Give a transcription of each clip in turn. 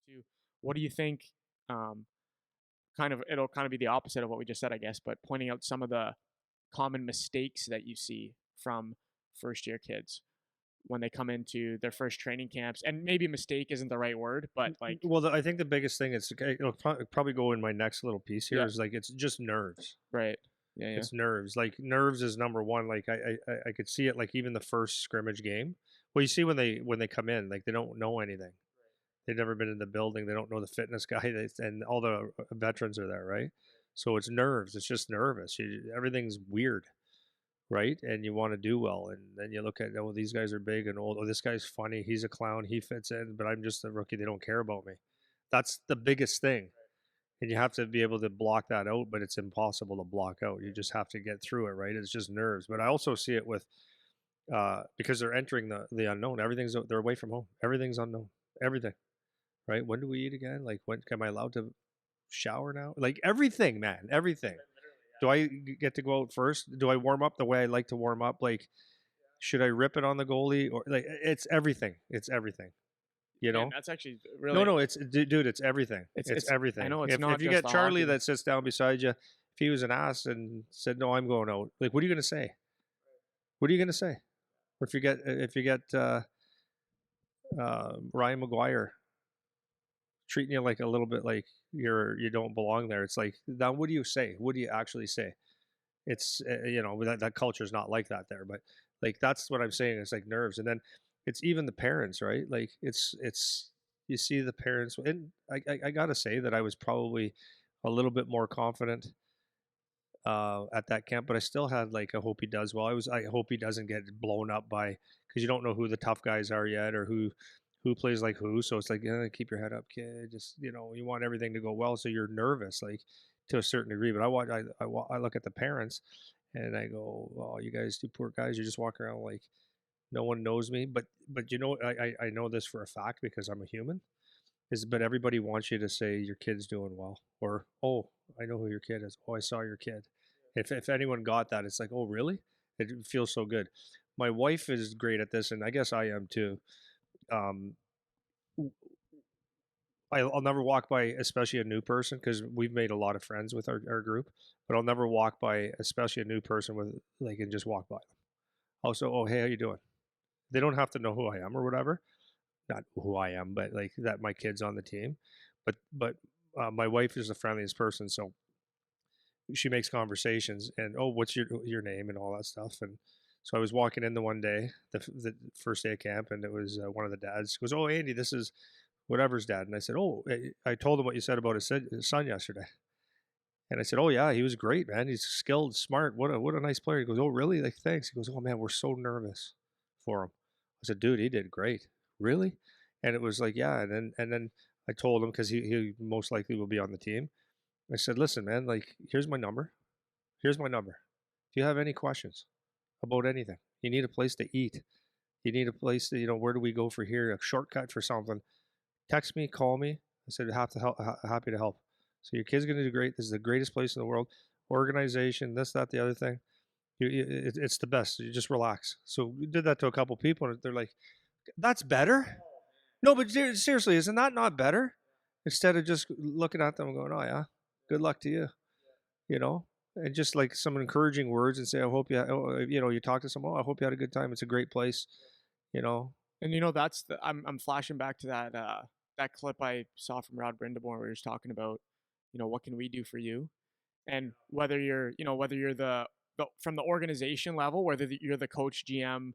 to what do you think, um, it'll kind of be the opposite of what we just said, I guess, but pointing out some of the common mistakes that you see from first year kids when they come into their first training camps. And maybe mistake isn't the right word, but like, Well, I think the biggest thing is, okay, it'll probably go in my next little piece here, yeah, is like it's just nerves. right. Yeah, yeah. It's nerves. Like nerves is number one. Like I could see it. Like even the first scrimmage game. Well, you see when they come in, like they don't know anything. They've never been in the building. They don't know the fitness guy, and all the veterans are there, right? So it's nerves. It's just nervous. Everything's weird, right? And you want to do well, and then you look at, oh, these guys are big and old. Oh, this guy's funny. He's a clown. He fits in, but I'm just a rookie. They don't care about me. That's the biggest thing, and you have to be able to block that out. But it's impossible to block out. You just have to get through it, right? It's just nerves. But I also see it with because they're entering the unknown. They're away from home. Everything's unknown. Everything, right? When do we eat again? Like, when am I allowed to shower now? Like everything, man, everything. Do I get to go out first? Do I warm up the way I like to warm up? Like, should I rip it on the goalie, or like it's everything? It's everything. You Man, know? that's actually No, really, no, dude, it's everything. It's I everything. know it's not If you just get the Charlie hockey. that sits down beside you, if he was an ass and said, "No, I'm going out," like, what are you gonna say? What are you gonna say? Or if you get Ryan McGuire treating you like a little bit like you don't belong there, it's like, now what do you say? What do you actually say? It's that culture is not like that there, but like that's what I'm saying. It's like nerves, and then it's even the parents, right? Like it's you see the parents, and I gotta say that I was probably a little bit more confident at that camp, but I still had like, I hope he does well. I hope he doesn't get blown up by, because you don't know who the tough guys are yet, or who plays like who. So it's like, yeah, keep your head up, kid. Just, you want everything to go well, so you're nervous, like, to a certain degree. But I look at the parents, and I go, oh, you guys, you poor guys, you just walk around like no one knows me. But I know this for a fact because I'm a human. But everybody wants you to say your kid's doing well, or, oh, I know who your kid is. Oh, I saw your kid. If anyone got that, it's like, oh, really? It feels so good. My wife is great at this, and I guess I am too. Um, I'll never walk by, especially a new person, because we've made a lot of friends with our group, but I'll never walk by, especially a new person, with like, and just walk by them. Also, oh, hey, how you doing? They don't have to know who I am or whatever. Not who I am, but like that my kid's on the team. But my wife is the friendliest person, so she makes conversations, and, oh, what's your name and all that stuff. And so I was walking in the one day, the first day of camp, and it was one of the dads. He goes, oh, Andy, this is whatever's dad. And I said, oh, I told him what you said about his son yesterday. And I said, oh yeah, he was great, man. He's skilled, smart. What a nice player. He goes, oh, really? Like, thanks. He goes, oh man, we're so nervous for him. I said, dude, he did great. Really? And it was like, yeah. And then I told him, because he most likely will be on the team. I said, listen, man, like, here's my number. Here's my number. If you have any questions about anything, you need a place to eat, you need a place to, where do we go for here, a shortcut for something, text me, call me. I said, have to help, happy to help. So your kid's going to do great. This is the greatest place in the world. Organization, this, that, the other thing. It's the best. You just relax. So we did that to a couple people, and they're like, that's better. No, but seriously, isn't that not better? Instead of just looking at them and going, oh yeah, good luck to you, you know, and just like some encouraging words, and say, I hope you talk to someone, oh, I hope you had a good time. It's a great place, you know. And that's I'm flashing back to that clip I saw from Rod Brindamore where he was talking about, what can we do for you? And whether you're from the organization level, whether you're the coach, GM,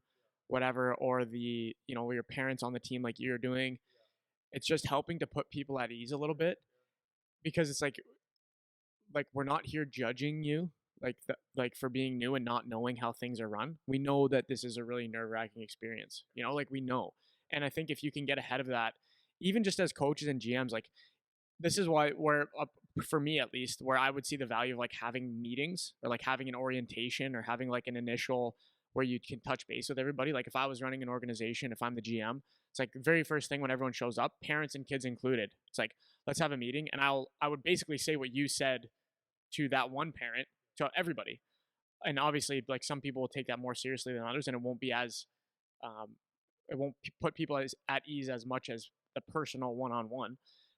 whatever, or your parents on the team like you're doing, it's just helping to put people at ease a little bit, because it's like we're not here judging you like for being new and not knowing how things are run. We know that this is a really nerve-wracking experience, like we know. And I think if you can get ahead of that, even just as coaches and GMs, like, this is where for me at least, where I would see the value of like having meetings, or like having an orientation, or having like an initial where you can touch base with everybody. Like, if I was running an organization, if I'm the GM, it's like the very first thing when everyone shows up, parents and kids included, it's like, let's have a meeting. And I would basically say what you said to that one parent, to everybody. And obviously, like, some people will take that more seriously than others, and it won't be as it won't put people at ease as much as the personal one-on-one.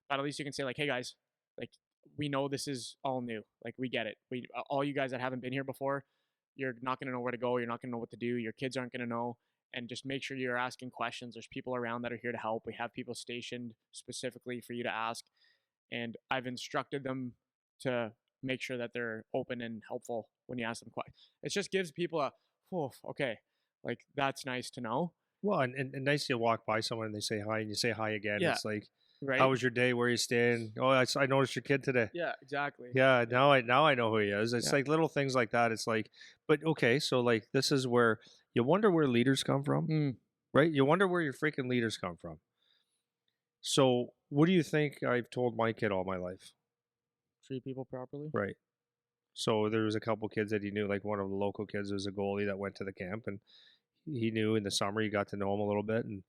but at least you can say like, "Hey guys, like we know this is all new. Like we get it. We all you guys that haven't been here before, you're not going to know where to go. You're not going to know what to do. Your kids aren't going to know. And just make sure you're asking questions. There's people around that are here to help. We have people stationed specifically for you to ask, and I've instructed them to make sure that they're open and helpful when you ask them questions. It just gives people a, oh, okay, like that's nice to know. Well, and nice you walk by someone and they say hi and you say hi again. Yeah, It's like, how right. was your day? Where you staying? Oh, I noticed your kid today. Yeah, exactly. Yeah, now I know who he is. It's Yeah. like little things like that. It's like, but okay, so like this is where you wonder where leaders come from, Mm, right? You wonder where your freaking leaders come from. So, what do you think I've told my kid all my life? treat people properly. Right. So there was a couple kids that he knew, like one of the local kids was a goalie that went to the camp, and he knew in the summer he got to know him a little bit and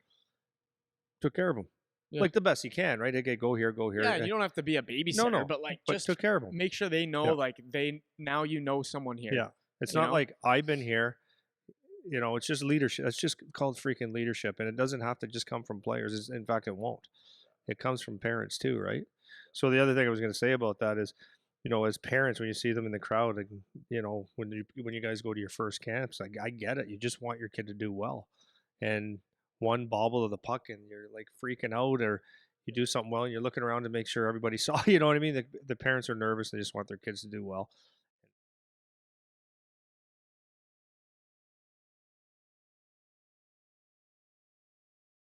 took care of him Yeah. like the best he can, right? Okay, go here, go here. Yeah, and you don't have to be a No, babysitter, no, but like but just took care of him. make sure they know Yeah, like they now you know someone here. yeah. It's You not know? like I've been here. It's just leadership. It's just called freaking leadership, and it doesn't have to just come from players. In fact, it won't. It comes from parents too, right? So the other thing I was going to say about that is, as parents, when you see them in the crowd, like, when you guys go to your first camps, like I get it. You just want your kid to do well, and one bobble of the puck and you're like freaking out, or you do something well and you're looking around to make sure everybody saw. You know what I mean? The parents are nervous. They just want their kids to do well.